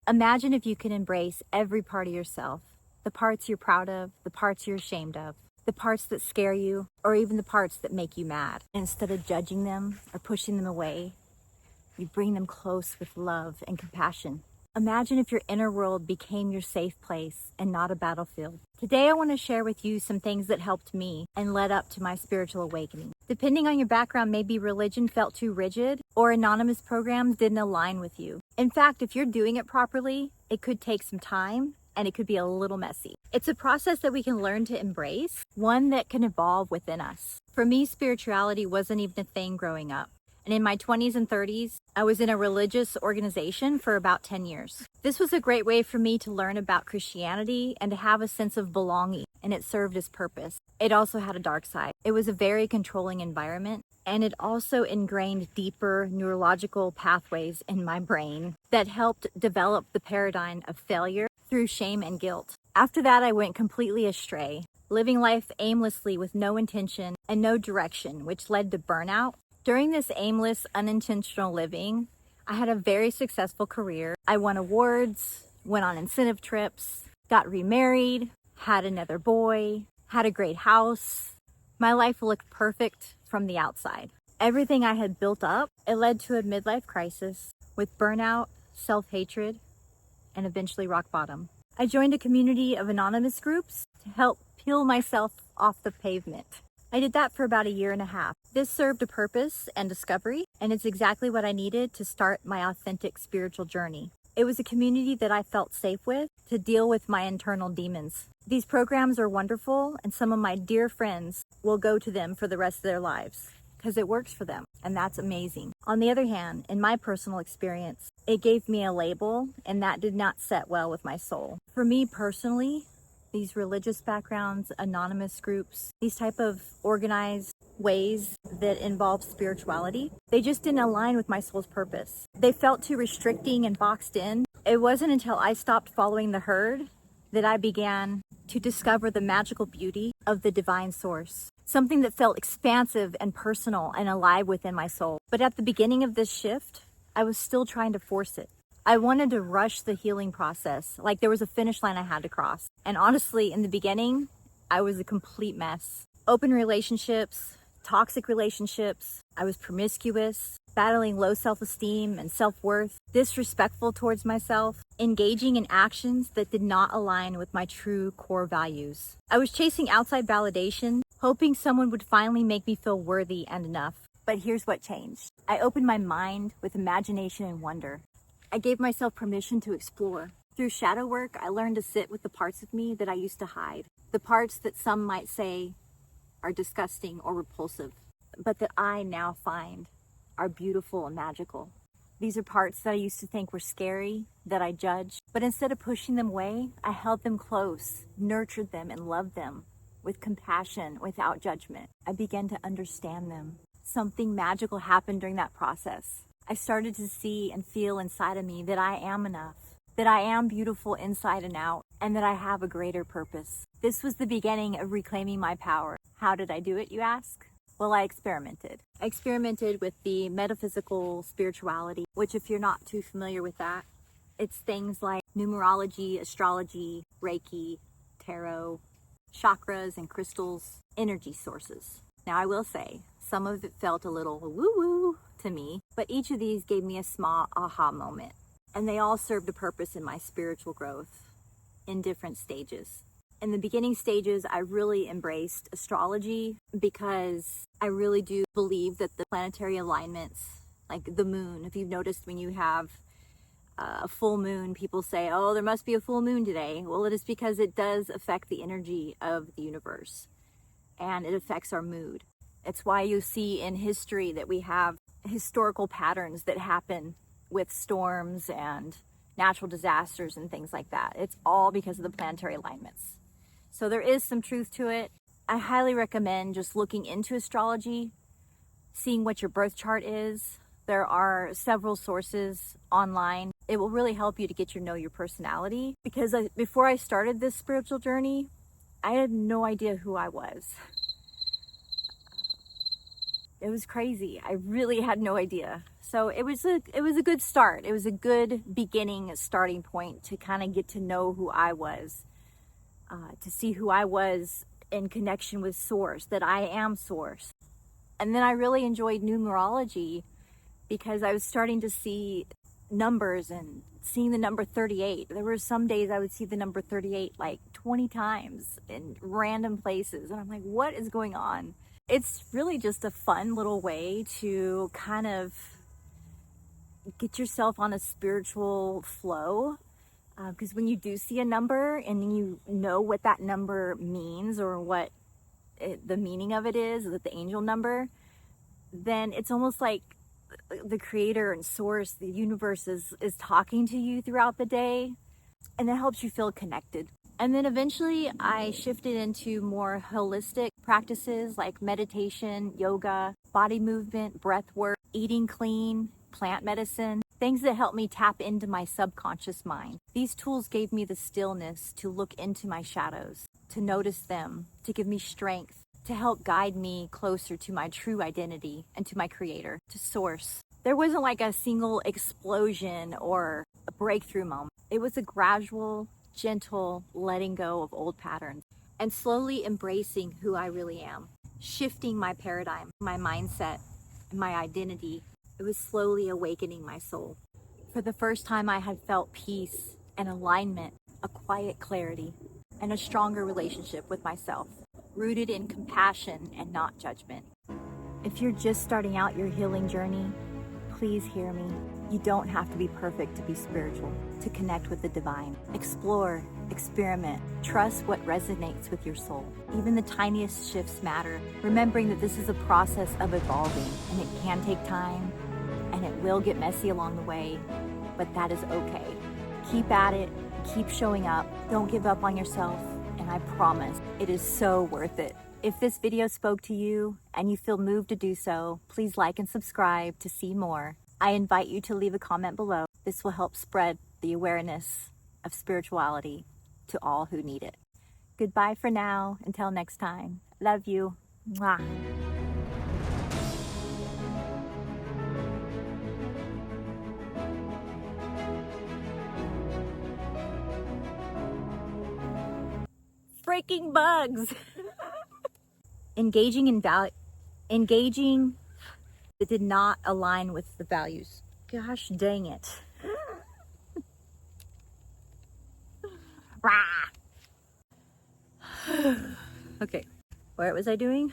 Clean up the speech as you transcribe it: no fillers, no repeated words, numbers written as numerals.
Imagine if you could embrace every part of yourself, the parts you're proud of, the parts you're ashamed of, the parts that scare you, or even the parts that make you mad. Instead of judging them or pushing them away, you bring them close with love and compassion. Imagine if your inner world became your safe place and not a battlefield. Today, I want to share with you some things that helped me and led up to my spiritual awakening. Depending on your background, maybe religion felt too rigid or anonymous programs didn't align with you. In fact, if you're doing it properly, it could take some time and it could be a little messy. It's a process that we can learn to embrace, one that can evolve within us. For me, spirituality wasn't even a thing growing up. And in my 20s and 30s, I was in a religious organization for about 10 years. This was a great way for me to learn about Christianity and to have a sense of belonging, and it served its purpose. It also had a dark side. It was a very controlling environment, and it also ingrained deeper neurological pathways in my brain that helped develop the paradigm of failure through shame and guilt. After that, I went completely astray, living life aimlessly with no intention and no direction, which led to burnout. During this aimless, unintentional living, I had a very successful career. I won awards, went on incentive trips, got remarried, had another boy, had a great house. My life looked perfect from the outside. Everything I had built up, it led to a midlife crisis with burnout, self-hatred, and eventually rock bottom. I joined a community of anonymous groups to help peel myself off the pavement. I did that for about a year and a half. This served a purpose and discovery, and it's exactly what I needed to start my authentic spiritual journey. It was a community that I felt safe with to deal with my internal demons. These programs are wonderful, and some of my dear friends will go to them for the rest of their lives because it works for them, and that's amazing. On the other hand, in my personal experience, it gave me a label, and that did not set well with my soul. For me personally, these religious backgrounds, anonymous groups, these type of organized ways that involve spirituality, they just didn't align with my soul's purpose. They felt too restricting and boxed in. It wasn't until I stopped following the herd that I began to discover the magical beauty of the divine source, something that felt expansive and personal and alive within my soul. But at the beginning of this shift, I was still trying to force it. I wanted to rush the healing process, like there was a finish line I had to cross. And honestly, in the beginning, I was a complete mess. Open relationships, toxic relationships, I was promiscuous, battling low self-esteem and self-worth, disrespectful towards myself, engaging in actions that did not align with my true core values. I was chasing outside validation, hoping someone would finally make me feel worthy and enough. But here's what changed. I opened my mind with imagination and wonder. I gave myself permission to explore. Through shadow work, I learned to sit with the parts of me that I used to hide, the parts that some might say are disgusting or repulsive, but that I now find are beautiful and magical. These are parts that I used to think were scary, that I judged, but instead of pushing them away, I held them close, nurtured them, and loved them with compassion, without judgment. I began to understand them. Something magical happened during that process. I started to see and feel inside of me that I am enough, that I am beautiful inside and out, and that I have a greater purpose. This was the beginning of reclaiming my power. How did I do it, you ask? Well, I experimented. I experimented with the metaphysical spirituality, which if you're not too familiar with that, it's things like numerology, astrology, Reiki, tarot, chakras and crystals, energy sources. Now, I will say, some of it felt a little woo-woo to me, but each of these gave me a small aha moment, and they all served a purpose in my spiritual growth in different stages. In the beginning stages, I really embraced astrology because I really do believe that the planetary alignments, like the moon, if you've noticed when you have a full moon, people say, oh, there must be a full moon today. Well, it is because it does affect the energy of the universe, and it affects our mood. It's why you see in history that we have historical patterns that happen with storms and natural disasters and things like that. It's all because of the planetary alignments. So there is some truth to it. I highly recommend just looking into astrology, seeing what your birth chart is. There are several sources online. It will really help you to get to know your personality, because before I started this spiritual journey, I had no idea who I was. It was crazy. I really had no idea. So it was a good start. It was a good beginning, starting point to kind of get to know who I was, to see who I was in connection with Source, that I am Source. And then I really enjoyed numerology because I was starting to see numbers and seeing the number 38. There were some days I would see the number 38 like 20 times in random places. And I'm like, what is going on? It's really just a fun little way to kind of get yourself on a spiritual flow. Because when you do see a number and you know what that number means or what the meaning of it is, that the angel number, then it's almost like the creator and source, the universe is talking to you throughout the day, and it helps you feel connected. And then eventually I shifted into more holistic practices like meditation, yoga, body movement, breath work, eating clean, plant medicine, things that help me tap into my subconscious mind. These tools gave me the stillness to look into my shadows, to notice them, to give me strength, to help guide me closer to my true identity and to my creator, to source. There wasn't like a single explosion or a breakthrough moment. It was a gradual, gentle letting go of old patterns and slowly embracing who I really am, shifting my paradigm, my mindset, and my identity. It was slowly awakening my soul. For the first time, I had felt peace and alignment, a quiet clarity, and a stronger relationship with myself, rooted in compassion and not judgment. If you're just starting out your healing journey, please hear me. You don't have to be perfect to be spiritual, to connect with the divine. Explore, experiment, trust what resonates with your soul. Even the tiniest shifts matter, remembering that this is a process of evolving, and it can take time, and it will get messy along the way, but that is okay. Keep at it, keep showing up, don't give up on yourself, and I promise it is so worth it. If this video spoke to you and you feel moved to do so, please like and subscribe to see more. I invite you to leave a comment below. This will help spread the awareness of spirituality to all who need it. Goodbye for now. Until next time. Love you. Mwah. Freaking bugs. Engaging that did not align with the values. Gosh dang it. Okay, what was I doing?